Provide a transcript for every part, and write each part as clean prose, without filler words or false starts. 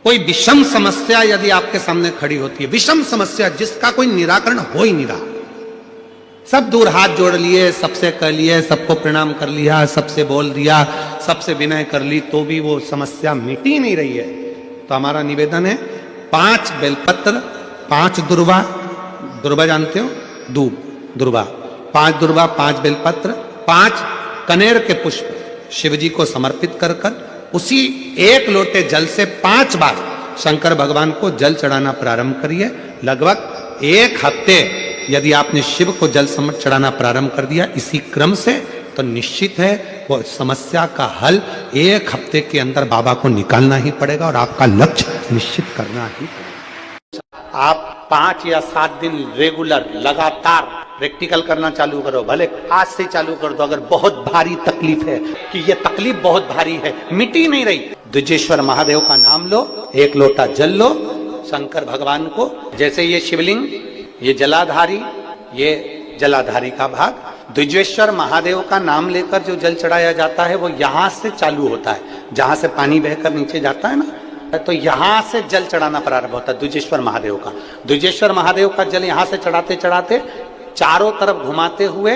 कोई विषम समस्या यदि आपके सामने खड़ी होती है, विषम समस्या जिसका कोई निराकरण हो ही नहीं रहा, सब दूर हाथ जोड़ लिए, सबसे कह लिए, सबको प्रणाम कर लिया, सबसे बोल दिया, सबसे विनय कर ली, तो भी वो समस्या मिट ही नहीं रही है, तो हमारा निवेदन है 5 बेलपत्र, 5 दुर्वा, दुर्वा जानते हो, दूब, दुर्वा, 5 दुर्वा, 5 बेलपत्र, 5 कनेर के पुष्प शिव जी को समर्पित कर कर उसी 1 लोटे जल से 5 बार शंकर भगवान को जल चढ़ाना प्रारंभ करिए। लगभग 1 हफ्ते यदि आपने शिव को जल चढ़ाना प्रारंभ कर दिया इसी क्रम से, तो निश्चित है वो समस्या का हल 1 हफ्ते के अंदर बाबा को निकालना ही पड़ेगा और आपका लक्ष्य निश्चित करना ही पड़ेगा। आप 5 या 7 दिन रेगुलर लगातार प्रैक्टिकल करना चालू करो, भले आज से चालू कर दो। अगर बहुत भारी तकलीफ है कि ये तकलीफ बहुत भारी है, मिटी नहीं रही, द्विजेश्वर महादेव का नाम लो, 1 लोटा जल लो, शंकर भगवान को, जैसे ये शिवलिंग, ये जलाधारी, ये जलाधारी का भाग, द्विजेश्वर महादेव का नाम लेकर जो जल चढ़ाया जाता है वो यहां से चालू होता है, जहां से पानी बहकर नीचे जाता है ना, तो यहां से जल चढ़ाना प्रारंभ होता है द्विजेश्वर महादेव का। द्विजेश्वर महादेव का जल यहां से चढ़ाते चढ़ाते चारों तरफ घुमाते हुए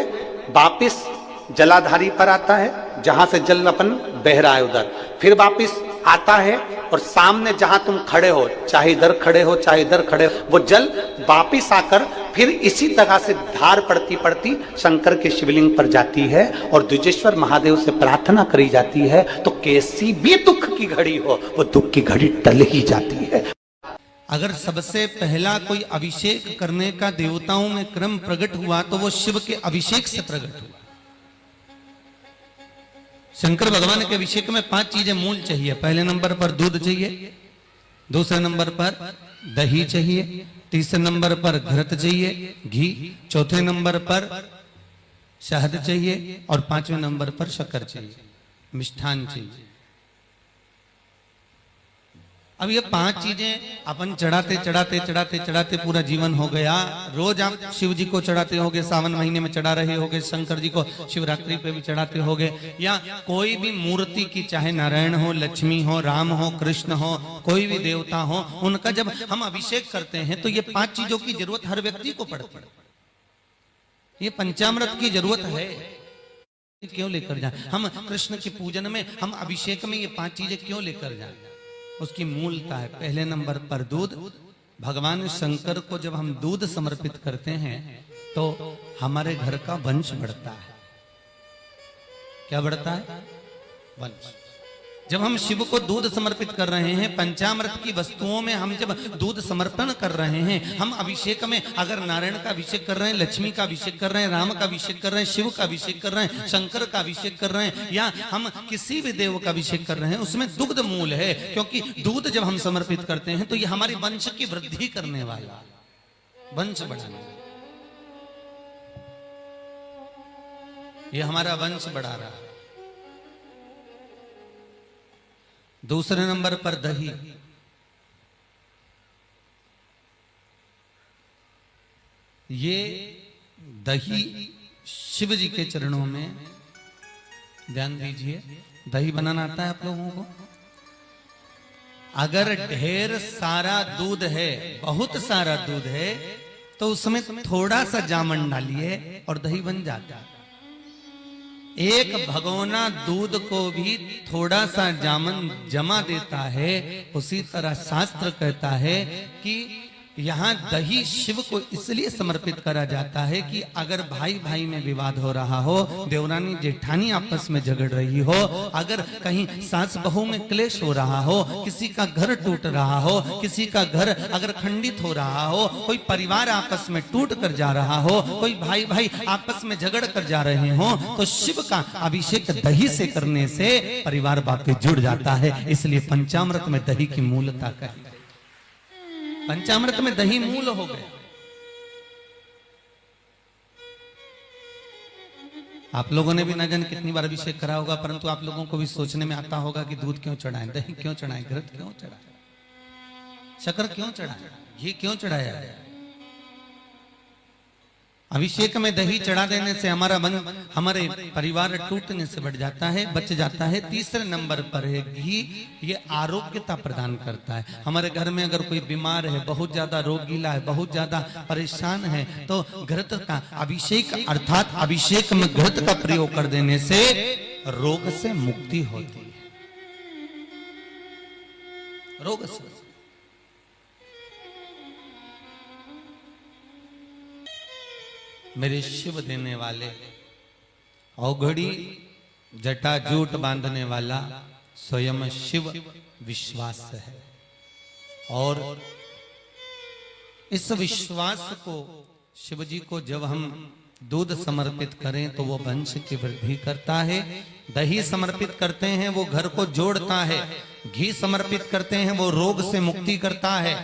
वापिस जलाधारी पर आता है, जहां से जल अपन बह रहा है उधर, फिर वापिस आता है और सामने जहां तुम खड़े हो, चाहे इधर खड़े हो चाहे इधर खड़े हो, वो जल वापिस आकर फिर इसी तरह से धार पड़ती पड़ती शंकर के शिवलिंग पर जाती है और द्विजेश्वर महादेव से प्रार्थना करी जाती है, तो कैसी भी दुख की घड़ी हो वो दुख की घड़ी टल ही जाती है। अगर सबसे पहला कोई अभिषेक करने का देवताओं में क्रम प्रकट हुआ तो वो शिव के अभिषेक से प्रकट हुआ। शंकर भगवान के अभिषेक में 5 चीजें मूल चाहिए। पहले नंबर पर दूध चाहिए, दूसरे नंबर पर दही चाहिए, तीसरे नंबर पर घृत चाहिए, घी, चौथे नंबर पर शहद चाहिए और 5वें नंबर पर शक्कर चाहिए, मिष्ठान चाहिए। अब ये 5 चीजें अपन चढ़ाते चढ़ाते चढ़ाते चढ़ाते पूरा जीवन हो गया। रोज आप शिव जी को चढ़ाते होगे, सावन महीने में चढ़ा रहे होगे, शंकर जी को शिवरात्रि पे भी चढ़ाते होगे, या कोई भी मूर्ति की, चाहे नारायण हो, लक्ष्मी हो, राम हो, कृष्ण हो, कोई भी देवता हो, उनका जब हम अभिषेक करते हैं तो ये 5 चीजों की जरूरत हर व्यक्ति को पड़ती है। ये पंचामृत की जरूरत है। क्यों लेकर जाए हम कृष्ण के पूजन में, हम अभिषेक में ये 5 चीजें क्यों लेकर जाए? उसकी मूलता है। पहले नंबर पर दूध। भगवान शंकर को जब हम दूध समर्पित करते हैं तो हमारे घर का वंश बढ़ता है। क्या बढ़ता है? वंश। जब हम शिव को दूध समर्पित कर रहे हैं, पंचामृत की वस्तुओं में हम जब दूध समर्पण कर रहे हैं, हम अभिषेक में अगर नारायण का अभिषेक कर रहे हैं, लक्ष्मी का अभिषेक कर रहे हैं, राम का अभिषेक कर रहे हैं, शिव का अभिषेक कर रहे हैं, शंकर का अभिषेक कर रहे हैं, या हम किसी भी देव का अभिषेक कर रहे हैं, उसमें दुग्ध मूल है। क्योंकि दूध जब हम समर्पित करते हैं तो ये हमारी वंश की वृद्धि करने वाला, वंश बढ़ाने, ये हमारा वंश बढ़ा रहा है। दूसरे नंबर पर दही। ये दही शिव जी के चरणों में, ध्यान दीजिए, दही बनाना आता है आप लोगों को? अगर ढेर सारा दूध है, बहुत सारा दूध है, तो उसमें थोड़ा सा जामन डालिए और दही बन जाता है। एक भगोना दूध को भी थोड़ा सा जामन जमा देता है। उसी तरह शास्त्र कहता है कि यहाँ दही शिव को इसलिए समर्पित करा जाता है कि अगर भाई भाई में विवाद हो रहा हो, देवरानी जेठानी आपस में झगड़ रही हो, अगर कहीं सास बहू में क्लेश हो रहा हो, किसी का घर टूट रहा हो, किसी का घर अगर खंडित हो रहा हो, कोई परिवार आपस में टूट कर जा रहा हो, कोई भाई भाई आपस में झगड़ कर जा रहे हो, तो शिव का अभिषेक दही से करने से परिवार वापस जुड़ जाता है। इसलिए पंचामृत में दही की मूलता कही। पंचामृत में दही मूल हो गया। आप लोगों ने भी न जाने कितनी बार अभिषेक करा होगा, परंतु आप लोगों को भी सोचने में आता होगा कि दूध क्यों चढ़ाएं, दही क्यों चढ़ाएं, घृत क्यों चढ़ाएं, शक्कर क्यों चढ़ाएं, घी क्यों चढ़ाया? अभिषेक में दही चढ़ा देने से हमारे परिवार टूटने से बच जाता है। तीसरे नंबर पर है घी। ये आरोग्यता प्रदान करता है। हमारे घर में अगर कोई बीमार है, बहुत ज्यादा रोगीला है, बहुत ज्यादा परेशान है, तो घृत का अभिषेक अर्थात अभिषेक में घृत का प्रयोग कर देने से रोग से मुक्ति होती है। रोग से मेरे शिव देने वाले, औघड़ी जटाजूट बांधने वाला स्वयं शिव विश्वास है। और इस विश्वास को शिव जी को जब हम दूध समर्पित करें तो वो वंश की वृद्धि करता है। दही समर्पित करते हैं वो घर को जोड़ता है। घी समर्पित करते हैं वो रोग से मुक्ति करता है।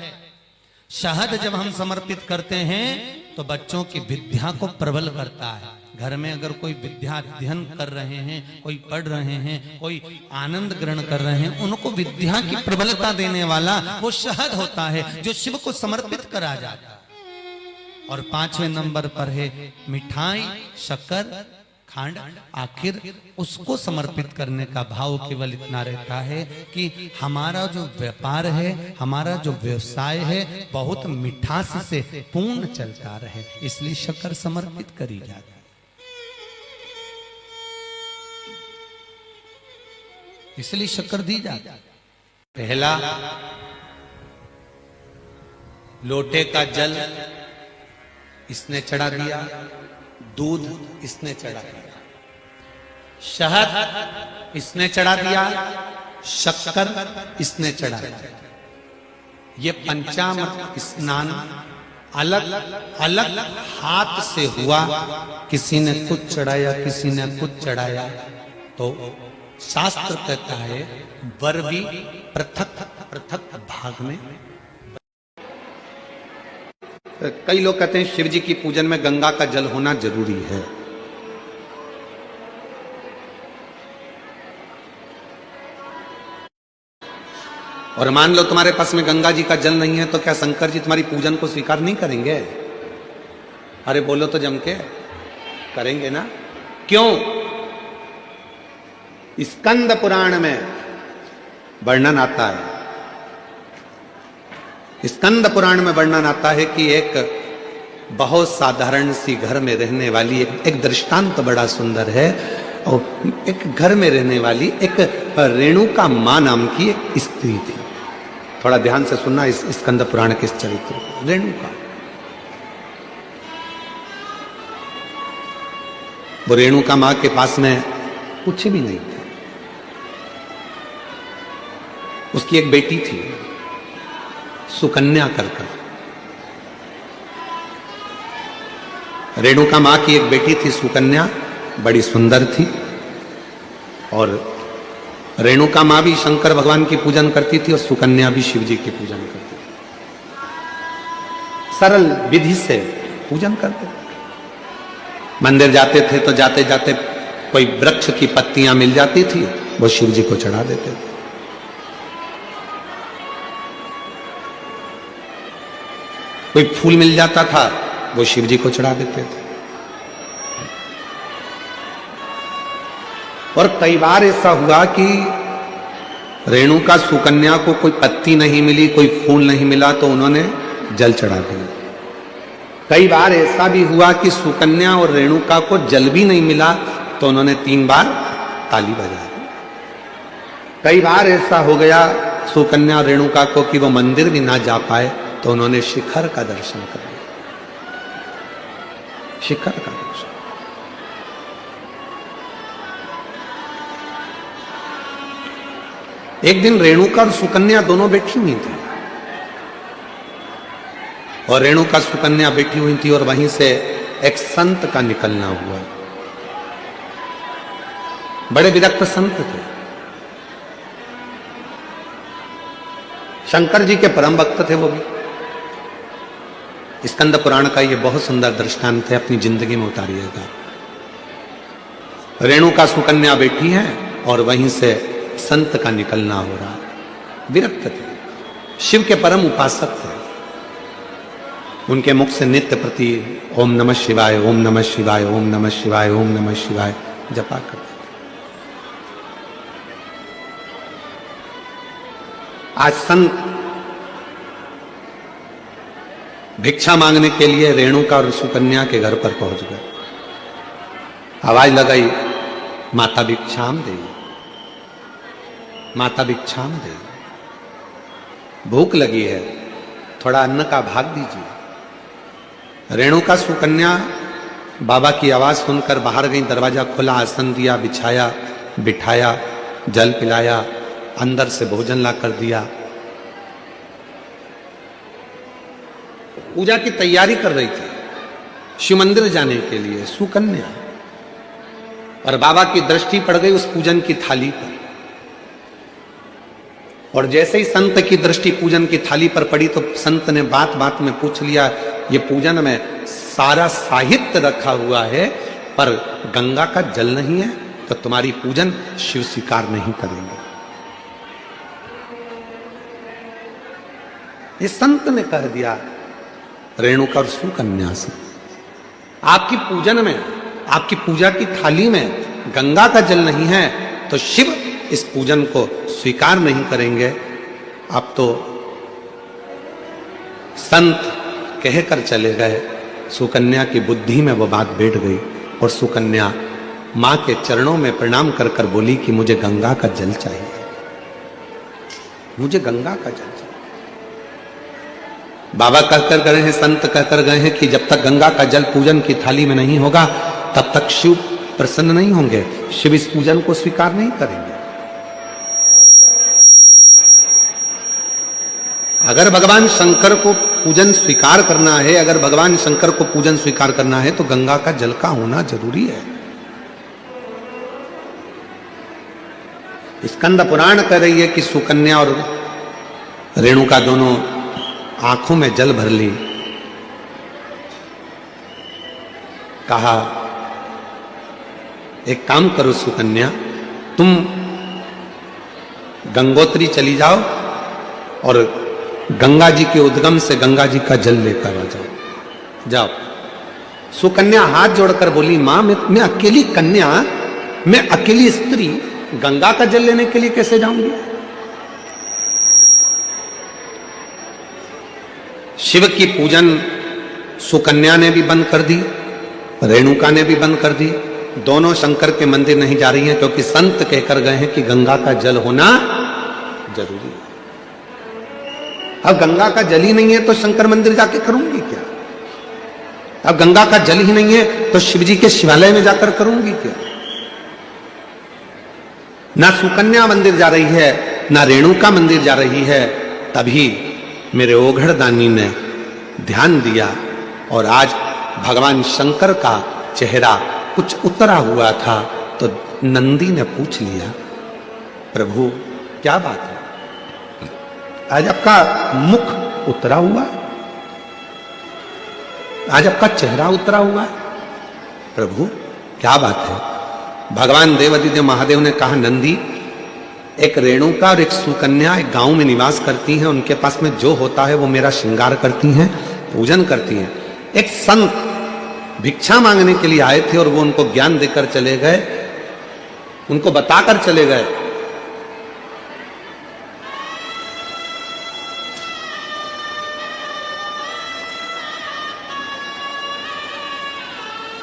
शहद जब हम समर्पित करते हैं तो बच्चों की विद्या को प्रबल करता है। घर में अगर कोई विद्या अध्ययन कर रहे हैं, कोई पढ़ रहे हैं, कोई आनंद ग्रहण कर रहे हैं, उनको विद्या की प्रबलता देने वाला वो शहद होता है जो शिव को समर्पित करा जाता है। और 5वें नंबर पर है मिठाई, शक्कर, खांड। आखिर उसको समर्पित करने का भाव केवल इतना रहता है कि हमारा जो व्यापार है, हमारा जो व्यवसाय है, बहुत मिठास से पूर्ण चलता रहे, इसलिए शक्कर समर्पित करी जाती है। इसलिए शक्कर दी जाती है। पहला लोटे का जल इसने चढ़ा दिया, दूध इसने चढ़ा दिया, शहद इसने चढ़ा दिया, शक्कर इसने चढ़ा दिया। ये पंचामृत स्नान अलग अलग हाथ से हुआ। किसी ने कुछ चढ़ाया, किसी ने कुछ चढ़ाया। तो शास्त्र कहता है वर भी पृथक पृथक भाग में। कई लोग कहते हैं शिव जी की पूजन में गंगा का जल होना जरूरी है। और मान लो तुम्हारे पास में गंगा जी का जल नहीं है तो क्या शंकर जी तुम्हारी पूजन को स्वीकार नहीं करेंगे? अरे बोलो तो जम के करेंगे ना। क्यों? स्कंद पुराण में वर्णन आता है, स्कंद पुराण में वर्णन आता है कि एक बहुत साधारण सी घर में रहने वाली एक दृष्टांत बड़ा सुंदर है। और एक घर में रहने वाली एक रेणुका मां नाम की एक स्त्री थी। थोड़ा ध्यान से सुनना इस स्कंद पुराण के इस चरित्र को। रेणुका, वो रेणुका मां के पास में कुछ भी नहीं था। उसकी एक बेटी थी सुकन्या कर। रेणुका मां की एक बेटी थी सुकन्या, बड़ी सुंदर थी। और रेणुका मां भी शंकर भगवान की पूजन करती थी और सुकन्या भी शिव जी की पूजन करती थी। सरल विधि से पूजन करते थे। मंदिर जाते थे तो जाते जाते कोई वृक्ष की पत्तियां मिल जाती थी, वो शिव जी को चढ़ा देते थे। कोई फूल मिल जाता था, वो शिव जी को चढ़ा देते थे। और कई बार ऐसा हुआ कि रेणुका सुकन्या को कोई पत्ती नहीं मिली, कोई फूल नहीं मिला, तो उन्होंने जल चढ़ा दिया। कई बार ऐसा भी हुआ कि सुकन्या और रेणुका को जल भी नहीं मिला, तो उन्होंने 3 बार ताली बजा दी। कई बार ऐसा हो गया सुकन्या और रेणुका को कि वो मंदिर भी ना जा पाए, तो उन्होंने शिखर का दर्शन कर लिया। शिखर का दर्शन। एक दिन रेणुका और सुकन्या दोनों बैठी हुई थी, और रेणुका सुकन्या बैठी हुई थी, और वहीं से एक संत का निकलना हुआ। बड़े विरक्त संत थे, शंकर जी के परम भक्त थे वो भी। स्कंद पुराण का ये बहुत सुंदर दृष्टांत है, अपनी जिंदगी में उतारिएगा। रेणुका सुकन्या बैठी है और वहीं से संत का निकलना हो रहा। विरक्त थे, शिव के परम उपासक थे। उनके मुख से नित्य प्रति ओम नमः शिवाय, ओम नमः शिवाय, ओम नमः शिवाय, ओम नमः शिवाय जपा करते थे। आज संत भिक्षा मांगने के लिए रेणुका और सुकन्या के घर पर पहुंच गए। आवाज लगाई, माता भिक्षाम दे, माता भिक्षाम दे, भूख लगी है, थोड़ा अन्न का भाग दीजिए। रेणुका सुकन्या बाबा की आवाज सुनकर बाहर गई, दरवाजा खोला, आसन दिया, बिछाया, बिठाया, जल पिलाया, अंदर से भोजन ला कर दिया। पूजा की तैयारी कर रही थी शिव मंदिर जाने के लिए सुकन्या, और बाबा की दृष्टि पड़ गई उस पूजन की थाली पर। और जैसे ही संत की दृष्टि पूजन की थाली पर पड़ी तो संत ने बात बात में पूछ लिया, ये पूजन में सारा साहित्य रखा हुआ है पर गंगा का जल नहीं है, तो तुम्हारी पूजन शिव स्वीकार नहीं करेंगे। ये संत ने कह दिया रेणुका और सुकन्या से, आपकी पूजन में, आपकी पूजा की थाली में गंगा का जल नहीं है तो शिव इस पूजन को स्वीकार नहीं करेंगे। अब तो संत कहकर चले गए। सुकन्या की बुद्धि में वो बात बैठ गई और सुकन्या मां के चरणों में प्रणाम कर कर बोली कि मुझे गंगा का जल चाहिए, मुझे गंगा का जल चाहिए। बाबा कहकर गए हैं, संत कहकर गए हैं कि जब तक गंगा का जल पूजन की थाली में नहीं होगा तब तक शिव प्रसन्न नहीं होंगे, शिव इस पूजन को स्वीकार नहीं करेंगे। अगर भगवान शंकर को पूजन स्वीकार करना है, अगर भगवान शंकर को पूजन स्वीकार करना है तो गंगा का जल का होना जरूरी है। स्कंद पुराण कह रही है कि सुकन्या और रेणुका दोनों आंखों में जल भर ली। कहा एक काम करो सुकन्या, तुम गंगोत्री चली जाओ और गंगा जी के उद्गम से गंगा जी का जल लेकर आ जाओ। जाओ। सुकन्या हाथ जोड़कर बोली, मां मैं अकेली कन्या, मैं अकेली स्त्री गंगा का जल लेने के लिए कैसे जाऊंगी? शिव की पूजन सुकन्या ने भी बंद कर दी, रेणुका ने भी बंद कर दी। दोनों शंकर के मंदिर नहीं जा रही हैं क्योंकि संत कहकर गए हैं कि गंगा का जल होना जरूरी है। अब गंगा का जल ही नहीं है तो शंकर मंदिर जाके करूंगी क्या? अब गंगा का जल ही नहीं है तो शिव जी के शिवालय में जाकर करूंगी क्या? ना सुकन्या मंदिर जा रही है, ना रेणुका मंदिर जा रही है। तभी मेरे ओघड़ दानी ने ध्यान दिया और आज भगवान शंकर का चेहरा कुछ उतरा हुआ था तो नंदी ने पूछ लिया, प्रभु क्या बात है, आज आपका मुख उतरा हुआ है, आज आपका चेहरा उतरा हुआ है, प्रभु क्या बात है? भगवान देवादिदेव महादेव ने कहा, नंदी एक रेणुका और एक सुकन्या एक गांव में निवास करती हैं, उनके पास में जो होता है वो मेरा श्रृंगार करती हैं, पूजन करती हैं। एक संत भिक्षा मांगने के लिए आए थे और वो उनको ज्ञान देकर चले गए, उनको बताकर चले गए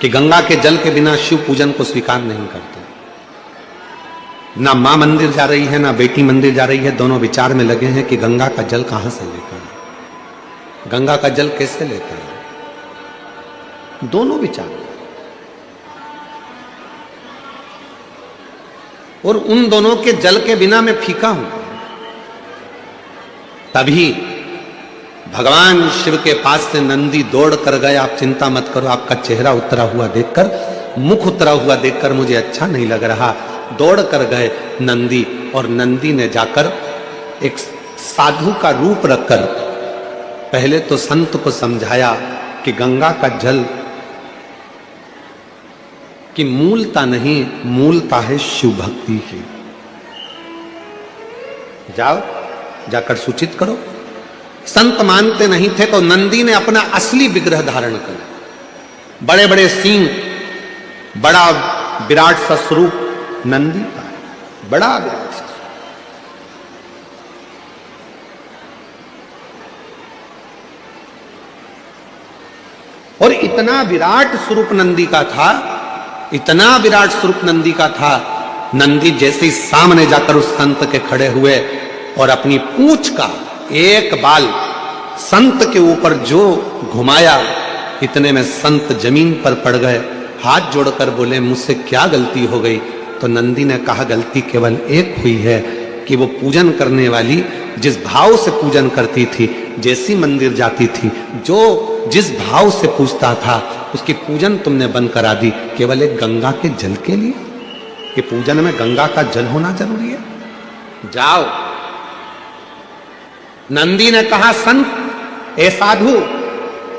कि गंगा के जल के बिना शिव पूजन को स्वीकार नहीं करते। ना मां मंदिर जा रही है, ना बेटी मंदिर जा रही है, दोनों विचार में लगे हैं कि गंगा का जल कहां से लेकर आए, गंगा का जल कैसे लेकर आए, दोनों विचार। और उन दोनों के जल के बिना मैं फीका हूं। तभी भगवान शिव के पास से नंदी दौड़ कर गए, आप चिंता मत करो, आपका चेहरा उतरा हुआ देखकर, मुख उतरा हुआ देखकर मुझे अच्छा नहीं लग रहा। दौड़ कर गए नंदी और नंदी ने जाकर एक साधु का रूप रखकर पहले तो संत को समझाया कि गंगा का जल की मूलता नहीं, मूलता है शिव भक्ति की। जाओ जाकर सूचित करो संत मानते नहीं थे तो नंदी ने अपना असली विग्रह धारण कर, बड़े बड़े सींग, बड़ा विराट सा स्वरूप नंदी का, बड़ा विराट सा। और इतना विराट स्वरूप नंदी का था, इतना विराट स्वरूप नंदी का था, नंदी जैसे ही सामने जाकर उस संत के खड़े हुए और अपनी पूंछ का एक बाल संत के ऊपर जो घुमाया, इतने में संत जमीन पर पड़ गए, हाथ जोड़कर बोले मुझसे क्या गलती हो गई। तो नंदी ने कहा गलती केवल एक हुई है कि वो पूजन करने वाली जिस भाव से पूजन करती थी, जैसी मंदिर जाती थी, जो जिस भाव से पूजता था, उसकी पूजन तुमने बंद करा दी केवल एक गंगा के जल के लिए। कि पूजन में गंगा का जल होना जरूरी है। जाओ। नंदी ने कहा संत ए साधु,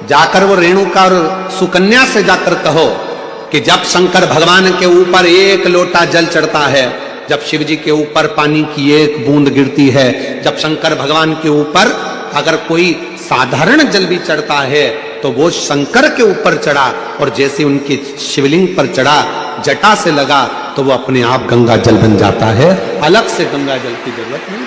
जाकर वो रेणुका और सुकन्या से जाकर कहो कि जब शंकर भगवान के ऊपर एक लोटा जल चढ़ता है, जब शिव जी के ऊपर पानी की एक बूंद गिरती है, जब शंकर भगवान के ऊपर अगर कोई साधारण जल भी चढ़ता है तो वो शंकर के ऊपर चढ़ा, और जैसे उनकी शिवलिंग पर चढ़ा, जटा से लगा, तो वो अपने आप गंगा जल बन जाता है, अलग से गंगा जल की जरूरत नहीं।